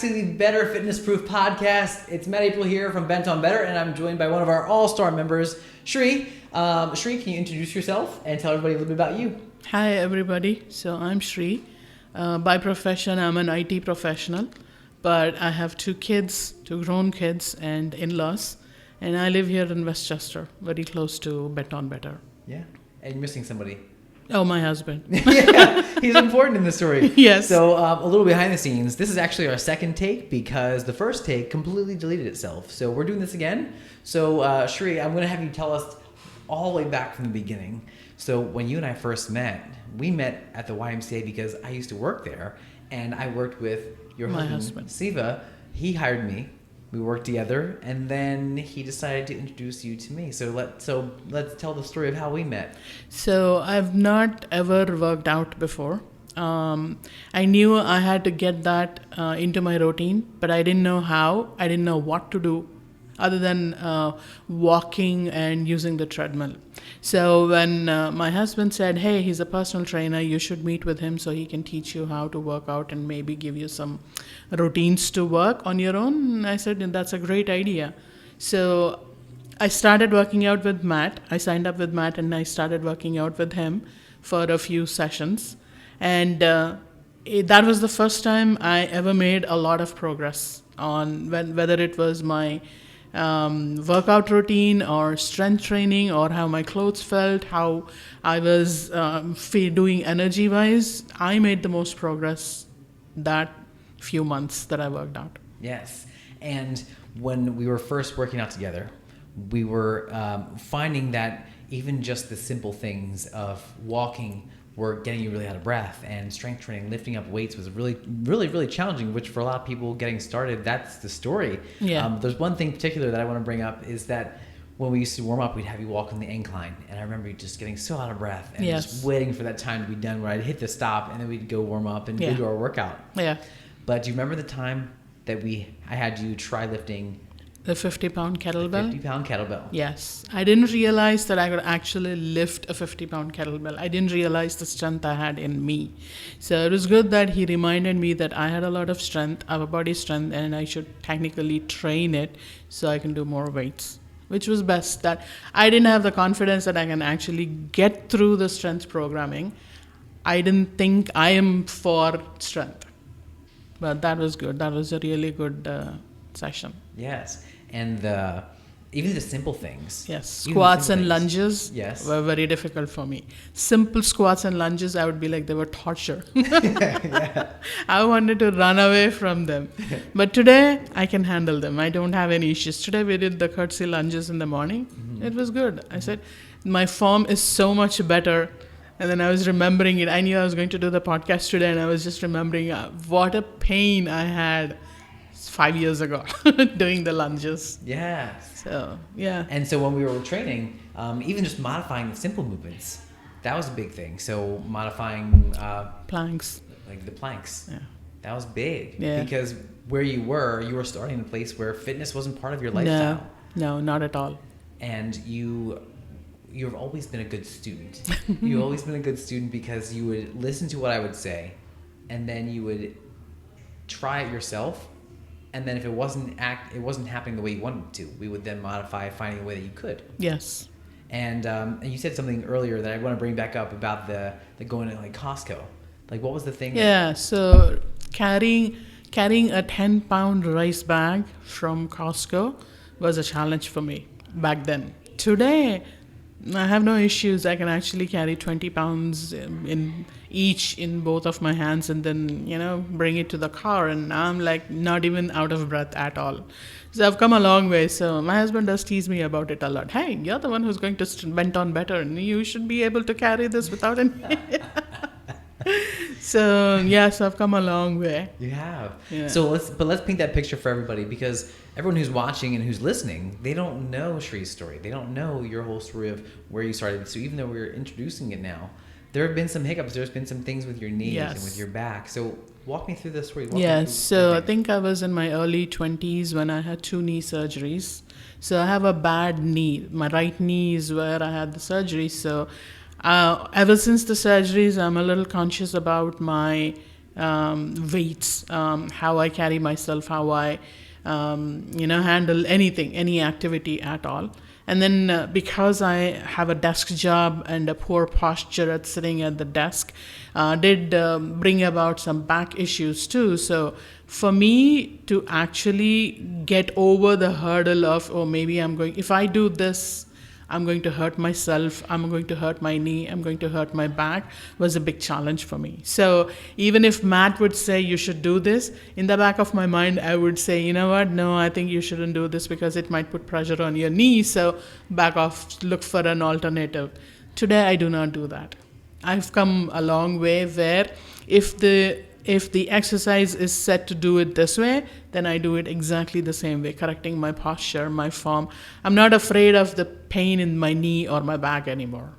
to the Better Fitness Proof podcast. It's Matt April here from BentOnBetter, and I'm joined by one of our all-star members, Sree. Sree, can you introduce yourself and tell everybody a little bit about you? Hi, everybody. So I'm Sree. By profession, I'm an IT professional, but I have two grown kids and in-laws, and I live here in Westchester, very close to BentOnBetter. Yeah, and you're missing somebody. Oh, my husband. Yeah, he's important in the story. Yes. So a little behind the scenes, this is actually our second take because the first take completely deleted itself. So we're doing this again. So Sree, I'm going to have you tell us all the way back from the beginning. So when you and I first met, we met at the YMCA because I used to work there, and I worked with your husband, Siva. He hired me. We worked together, and then he decided to introduce you to me. So let's tell the story of how we met. So I've not ever worked out before. I knew I had to get that into my routine, but I didn't know how. I didn't know what to do other than walking and using the treadmill. So when my husband said, hey, he's a personal trainer, you should meet with him so he can teach you how to work out and maybe give you some routines to work on your own, I said, that's a great idea. So I started working out with Matt. I signed up with Matt and I started working out with him for a few sessions. And that was the first time I ever made a lot of progress on whether it was my workout routine or strength training or how my clothes felt, how I was doing energy wise. I made the most progress that few months that I worked out. Yes. And when we were first working out together, we were finding that even just the simple things of walking were getting you really out of breath, and strength training, lifting up weights was really, really, really challenging, which for a lot of people getting started, that's the story. Yeah. There's one thing in particular that I want to bring up is that when we used to warm up, we'd have you walk on the incline, and I remember you just getting so out of breath and just waiting for that time to be done where I'd hit the stop and then we'd go warm up and go do our workout. Yeah. But do you remember the time that I had you try lifting the 50-pound kettlebell? 50-pound kettlebell. Yes. I didn't realize that I could actually lift a 50-pound kettlebell. I didn't realize the strength I had in me. So it was good that he reminded me that I had a lot of strength, upper body strength, and I should technically train it so I can do more weights, which was best. That I didn't have the confidence that I can actually get through the strength programming. I didn't think I am for strength. But that was good. That was a really good session. Yes. And even the simple things. Yes. Squats and lunges were very difficult for me. Simple squats and lunges, I would be like they were torture. I wanted to run away from them. But today, I can handle them. I don't have any issues. Today, we did the curtsy lunges in the morning. Mm-hmm. It was good. I said, my form is so much better. And then I was remembering it. I knew I was going to do the podcast today, and I was just remembering what a pain I had 5 years ago doing the lunges. Yeah. So, yeah. And so when we were training, even just modifying the simple movements, that was a big thing. So modifying planks. Like the planks. Yeah. That was big. Yeah. Because where you were starting in a place where fitness wasn't part of your lifestyle. No, not at all. And you've always been a good student. You've always been a good student because you would listen to what I would say, and then you would try it yourself. And then if it wasn't happening the way you wanted it to, we would then modify, finding a way that you could. Yes. And you said something earlier that I want to bring back up about the going to like Costco. Like, what was the thing? Yeah. So carrying a 10-pound rice bag from Costco was a challenge for me back then. Today, I have no issues. I can actually carry 20 pounds in both of my hands and then, bring it to the car. And I'm like not even out of breath at all. So I've come a long way. So my husband does tease me about it a lot. Hey, you're the one who's going to BentOnBetter, and you should be able to carry this without any... So yes, I've come a long way. You have. Yeah. So let's paint that picture for everybody, because everyone who's watching and who's listening, they don't know Sree's story. They don't know your whole story of where you started. So even though we're introducing it now, there have been some hiccups. There's been some things with your knees and with your back. So walk me through the story. So I think I was in my early 20s when I had 2 knee surgeries. So I have a bad knee. My right knee is where I had the surgery. So ever since the surgeries, I'm a little conscious about my weights, how I carry myself, how I, handle anything, any activity at all. And then because I have a desk job and a poor posture at sitting at the desk, did bring about some back issues too. So for me to actually get over the hurdle of, oh, maybe if I do this, I'm going to hurt myself, I'm going to hurt my knee, I'm going to hurt my back, was a big challenge for me. So even if Matt would say you should do this, in the back of my mind, I would say, you know what, no, I think you shouldn't do this because it might put pressure on your knee, so back off, look for an alternative. Today, I do not do that. I've come a long way where if the exercise is set to do it this way, then I do it exactly the same way, correcting my posture, my form. I'm not afraid of the pain in my knee or my back anymore.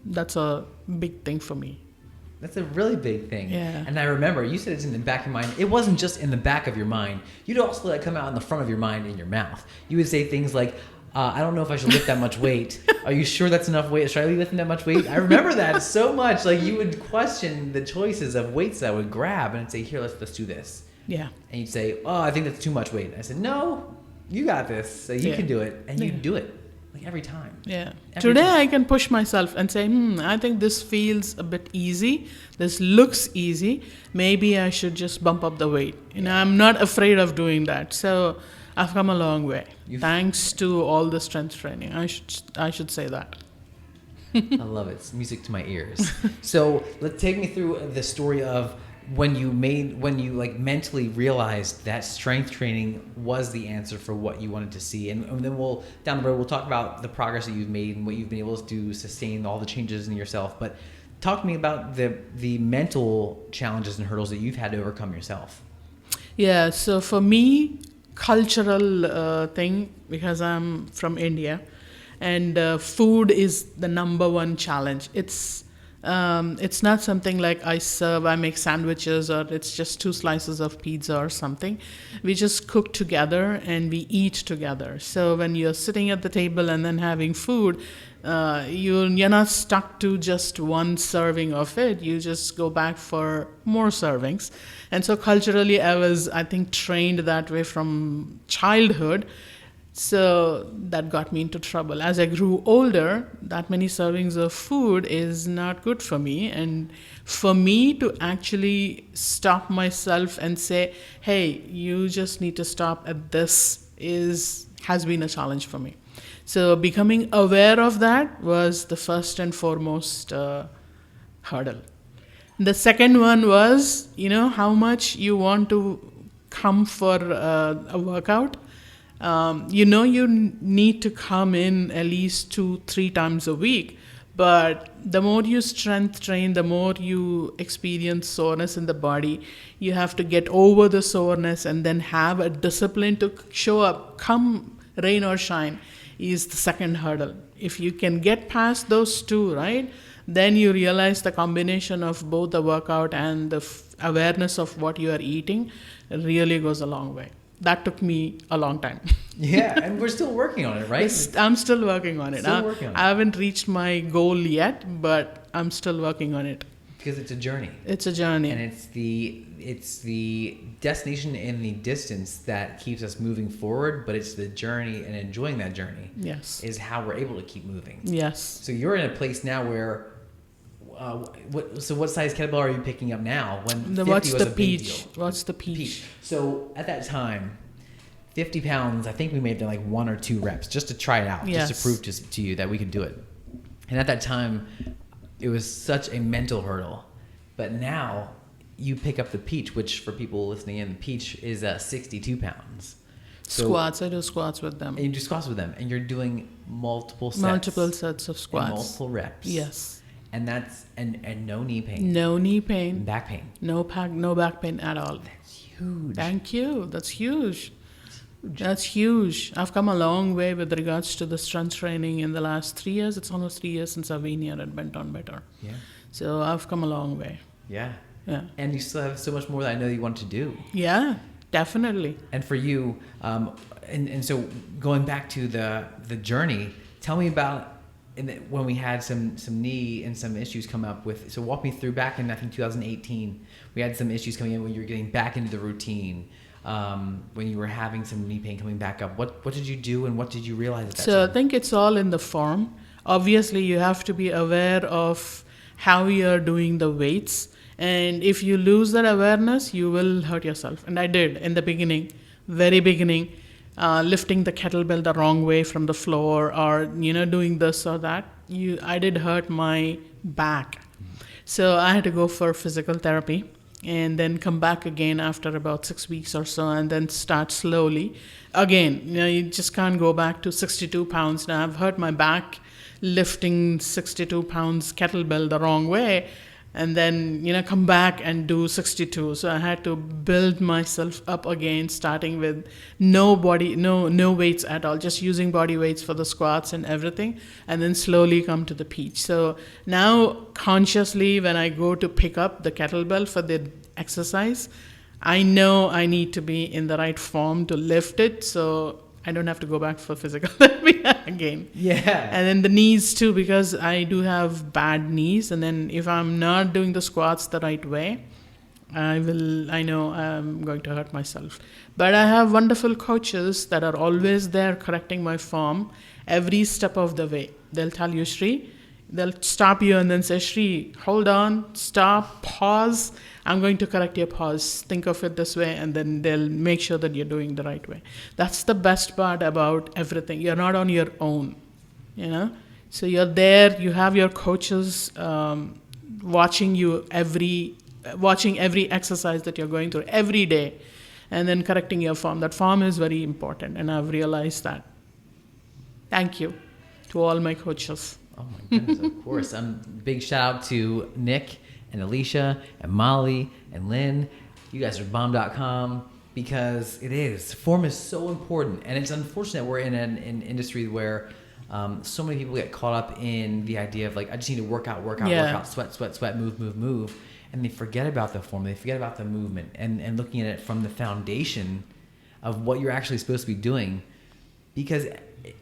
That's a big thing for me. That's a really big thing. Yeah. And I remember you said it's in the back of your mind. It wasn't just in the back of your mind. You'd also let it come out in the front of your mind in your mouth. You would say things like, I don't know if I should lift that much weight. Are you sure that's enough weight? Should I be lifting that much weight? I remember that so much. Like you would question the choices of weights that I would grab and I'd say, here, let's do this. Yeah. And you'd say, oh, I think that's too much weight. I said, no, you got this. So you can do it. And you'd do it like every time. Yeah. Every Today time. I can push myself and say, I think this feels a bit easy. This looks easy. Maybe I should just bump up the weight. I'm not afraid of doing that. So I've come a long way. Thanks to all the strength training. I should say that. I love it. It's music to my ears. So let's take me through the story of when you mentally realized that strength training was the answer for what you wanted to see. And then down the road, we'll talk about the progress that you've made and what you've been able to do, sustain all the changes in yourself. But talk to me about the mental challenges and hurdles that you've had to overcome yourself. Yeah. So for me, cultural thing, because I'm from India, and food is the number one challenge. It's not something like I make sandwiches or it's just 2 slices of pizza or something. We just cook together and we eat together. So when you're sitting at the table and then having food, you're not stuck to just one serving of it. You just go back for more servings. And so culturally, I think, trained that way from childhood. So that got me into trouble. As I grew older, that many servings of food is not good for me. And for me to actually stop myself and say, hey, you just need to stop at this has been a challenge for me. So becoming aware of that was the first and foremost hurdle. The second one was, how much you want to come for a workout. You need to come in at least 2-3 times a week. But the more you strength train, the more you experience soreness in the body. You have to get over the soreness and then have a discipline to show up, come rain or shine, is the second hurdle. If you can get past those 2, right, then you realize the combination of both the workout and the awareness of what you are eating really goes a long way. That took me a long time. Yeah, and we're still working on it, right? I'm still working on it. Still working on it. I haven't reached my goal yet, but I'm still working on it. Because it's a journey. It's a journey. And it's the destination and the distance that keeps us moving forward, but it's the journey and enjoying that journey. Yes. Is how we're able to keep moving. Yes. So you're in a place now where what size kettlebell are you picking up now? When 50 what's was the a big peach? deal. What's the peach? So at that time, 50 pounds, I think we made like 1 or 2 reps just to try it out, just to prove to you that we could do it. And at that time, it was such a mental hurdle. But now you pick up the peach, which for people listening in, the peach is 62 pounds. So, squats. I do squats with them. And you do squats with them, and you're doing multiple sets. Multiple sets of squats. And multiple reps. Yes. And that's and no knee pain. No knee pain. Back pain. No back pain at all. That's huge. Thank you. That's huge. That's huge. I've come a long way with regards to the strength training in the last 3 years. It's almost 3 years since I've been here at BentOnBetter. Yeah. So I've come a long way. Yeah. Yeah. And you still have so much more that I know you want to do. Yeah, definitely. And for you, and so going back to the journey, tell me about and then when we had some knee and some issues come up with, so walk me through back in I think 2018, we had some issues coming in when you were getting back into the routine, when you were having some knee pain coming back up. What did you do and what did you realize at that So time? I think it's all in the form. Obviously, you have to be aware of how you're doing the weights. And if you lose that awareness, you will hurt yourself. And I did in the beginning, very beginning, lifting the kettlebell the wrong way from the floor, or doing this or that. I did hurt my back. So I had to go for physical therapy and then come back again after about 6 weeks or so, and then start slowly. Again, you just can't go back to 62 pounds. Now I've hurt my back lifting 62 pounds kettlebell the wrong way, and then come back and do 62. So I had to build myself up again, starting with no weights at all, just using body weights for the squats and everything, and then slowly come to the peach. So now consciously, when I go to pick up the kettlebell for the exercise, I know I need to be in the right form to lift it, so I don't have to go back for physical therapy again. Yeah. And then the knees too, because I do have bad knees. And then if I'm not doing the squats the right way, I know I'm going to hurt myself. But I have wonderful coaches that are always there correcting my form every step of the way. They'll tell you, Sree, they'll stop you and then say, Sree, hold on, stop, pause. I'm going to correct your pause. Think of it this way, and then they'll make sure that you're doing the right way. That's the best part about everything. You're not on your own, So you're there. You have your coaches watching every exercise that you're going through every day, and then correcting your form. That form is very important, and I've realized that. Thank you to all my coaches. Oh my goodness, of course. Big shout out to Nick and Alicia and Molly and Lynn. You guys are bomb.com, because form is so important. And it's unfortunate we're in an industry where so many people get caught up in the idea of like, I just need to work out, sweat, move. And they forget about the form. They forget about the movement and looking at it from the foundation of what you're actually supposed to be doing. Because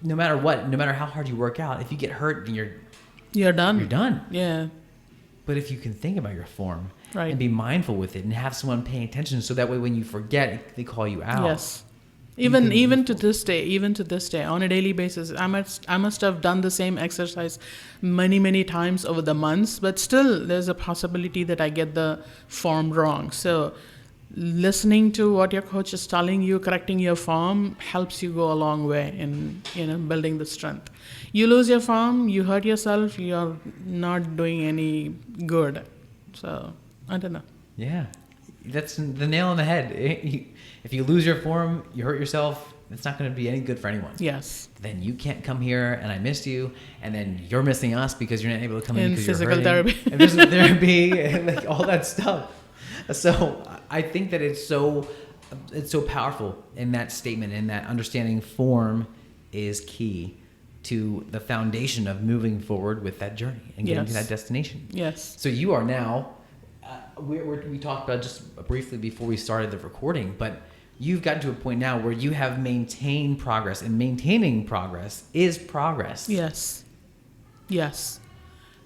no matter how hard you work out, if you get hurt, then you're done. You're done. Yeah. But if you can think about your form, right, and be mindful with it and have someone paying attention, so that way when you forget, they call you out. Yes. Even to this day, on a daily basis, I must have done the same exercise many times over the months, but still there's a possibility that I get the form wrong. So listening to what your coach is telling you, correcting your form, helps you go a long way in building the strength. You lose your form, you hurt yourself, you're not doing any good. So I don't know. Yeah, that's the nail on the head. If you lose your form, you hurt yourself, it's not going to be any good for anyone. Yes. Then you can't come here, and I missed you, and then you're missing us because you're not able to come in because you're physical hurting. therapy. And physical therapy, and like all that stuff. So I think that it's so powerful in that statement, in that understanding form is key to the foundation of moving forward with that journey and getting to that destination. Yes. So you are now, we talked about just briefly before we started the recording, but you've gotten to a point now where you have maintained progress, and maintaining progress is progress. Yes.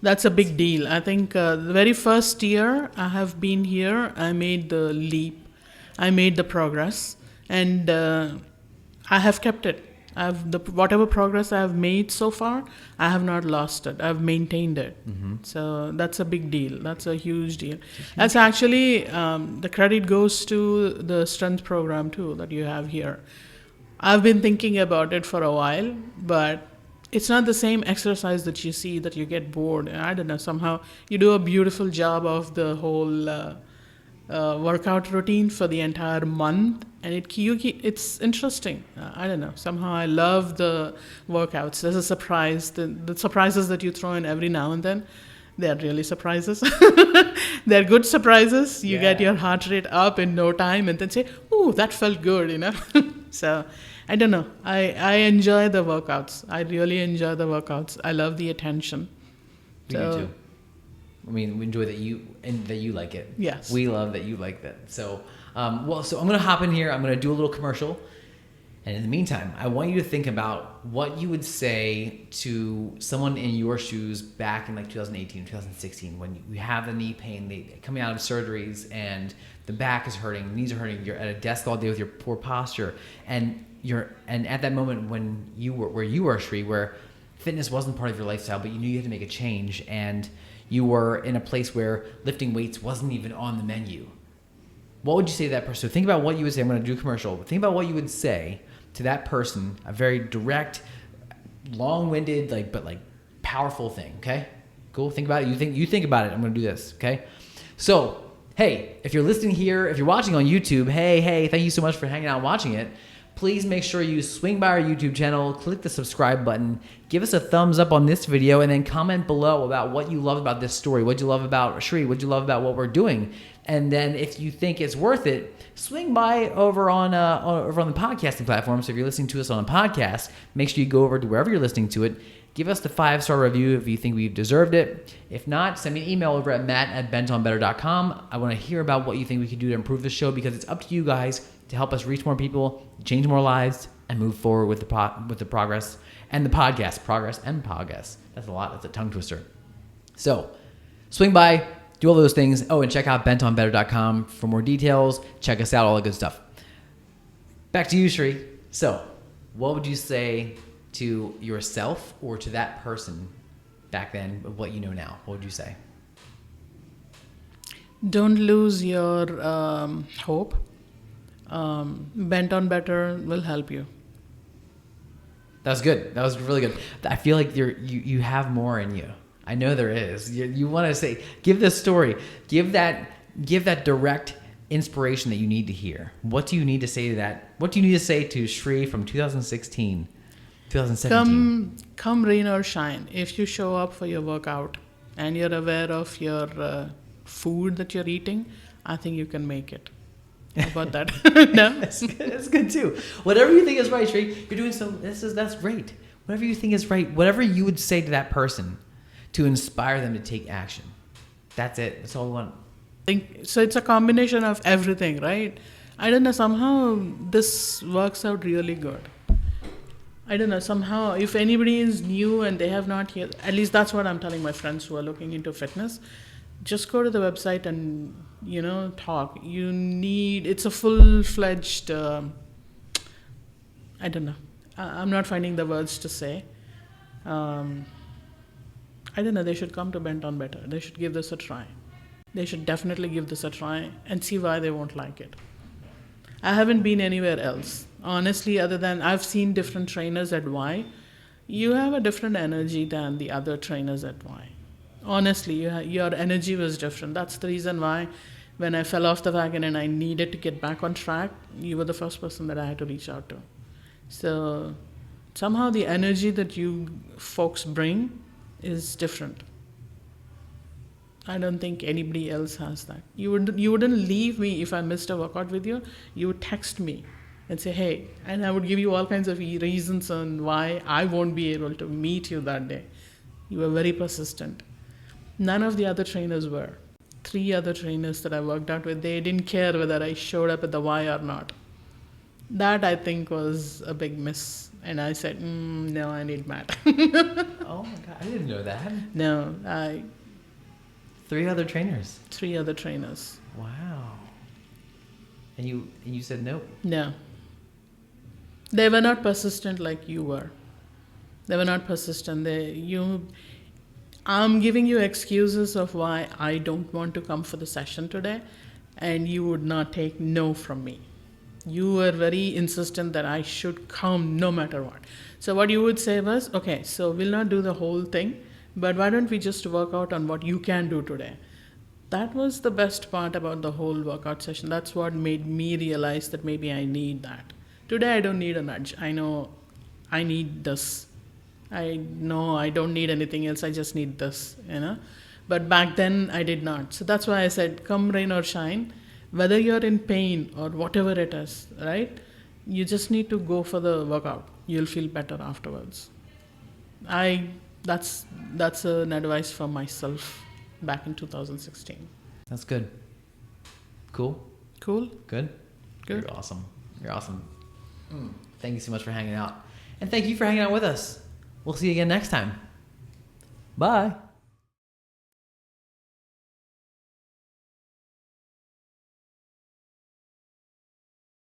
That's a big deal. I think the very first year I have been here, I made the leap. I made the progress, and I have kept it. Whatever progress I have made so far, I have not lost it. I've maintained it. Mm-hmm. So that's a big deal. That's a huge deal. That's actually, the credit goes to the strength program too that you have here. I've been thinking about it for a while, but it's not the same exercise that you see that you get bored. I don't know, somehow you do a beautiful job of the whole workout routine for the entire month, and it's interesting. I don't know, somehow I love the workouts. There's a surprise, the surprises that you throw in every now and then, they're really surprises. They're good surprises. You get your heart rate up in no time and then say, ooh, that felt good, So I don't know, I enjoy the workouts. I really enjoy the workouts. I love the attention. We do too. I mean, we enjoy that you like it. Yes. We love that you like that. So, so I'm going to hop in here. I'm going to do a little commercial. And in the meantime, I want you to think about what you would say to someone in your shoes back in like 2018, 2016, when you have the knee pain, coming out of surgeries, and the back is hurting, the knees are hurting, you're at a desk all day with your poor posture, and at that moment when you were where you were, Sree, where fitness wasn't part of your lifestyle, but you knew you had to make a change, and you were in a place where lifting weights wasn't even on the menu. What would you say to that person? So think about what you would say. I'm going to do a commercial. But think about what you would say to that person, a very direct, long-winded, but powerful thing. Okay, cool. Think about it. You think about it. I'm going to do this. Okay. So hey, if you're listening here, if you're watching on YouTube, hey, thank you so much for hanging out and watching it. Please make sure you swing by our YouTube channel, click the subscribe button, give us a thumbs up on this video, and then comment below about what you love about this story, what you love about Sree, what you love about what we're doing. And then if you think it's worth it, swing by over on the podcasting platform. So if you're listening to us on a podcast, make sure you go over to wherever you're listening to it. Give us the 5-star review if you think we've deserved it. If not, send me an email over at matt@BentOnBetter.com. I want to hear about what you think we can do to improve the show, because it's up to you guys to help us reach more people, change more lives, and move forward with the progress and the podcast. Progress and progress. That's a lot. That's a tongue twister. So swing by, do all those things. Oh, and check out BentOnBetter.com for more details. Check us out, all the good stuff. Back to you, Sree. So what would you say to yourself or to that person back then of what you know now? What would you say? Don't lose your hope. BentOnBetter will help you. That was good. That was really good. I feel like you have more in you. I know there is. You want to say, give this story, give that direct inspiration that you need to hear. What do you need to say to that? What do you need to say to Sree from 2016, 2017? Come rain or shine. If you show up for your workout and you're aware of your food that you're eating, I think you can make it. How about that? No? That's good too. Whatever you think is right, Sree, you're doing so. That's great. Whatever you think is right, whatever you would say to that person to inspire them to take action. That's it. That's all we want. So it's a combination of everything, right? I don't know, somehow this works out really good. I don't know, somehow if anybody is new and they have not yet, at least that's what I'm telling my friends who are looking into fitness, just go to the website and, talk. It's a full-fledged, I don't know. I'm not finding the words to say. I don't know, they should come to BentOnBetter. They should give this a try. They should definitely give this a try and see why they won't like it. I haven't been anywhere else. Honestly, other than I've seen different trainers at Y, you have a different energy than the other trainers at Y. Honestly, your energy was different. That's the reason why when I fell off the wagon and I needed to get back on track, you were the first person that I had to reach out to. So somehow the energy that you folks bring is different. I don't think anybody else has that. You wouldn't leave me if I missed a workout with you. You would text me and say, hey, and I would give you all kinds of reasons on why I won't be able to meet you that day. You were very persistent. None of the other trainers were. 3 other trainers that I worked out with, they didn't care whether I showed up at the Y or not. That I think was a big miss. And I said, no, I need Matt. Oh my God, I didn't know that. No, 3 other trainers. 3 other trainers. Wow. And you said no? No. They were not persistent like you were. They were not persistent. I'm giving you excuses of why I don't want to come for the session today, and you would not take no from me. You were very insistent that I should come no matter what. So what you would say was, okay, so we'll not do the whole thing, but why don't we just work out on what you can do today? That was the best part about the whole workout session. That's what made me realize that maybe I need that. Today I don't need a nudge. I know I need this. I know I don't need anything else. I just need this, But back then I did not. So that's why I said, come rain or shine, whether you're in pain or whatever it is, right? You just need to go for the workout. You'll feel better afterwards. That's an advice from myself back in 2016. That's good. Cool? Cool? Good? Good. You're awesome. You're awesome. Thank you so much for hanging out. And thank you for hanging out with us. We'll see you again next time. Bye.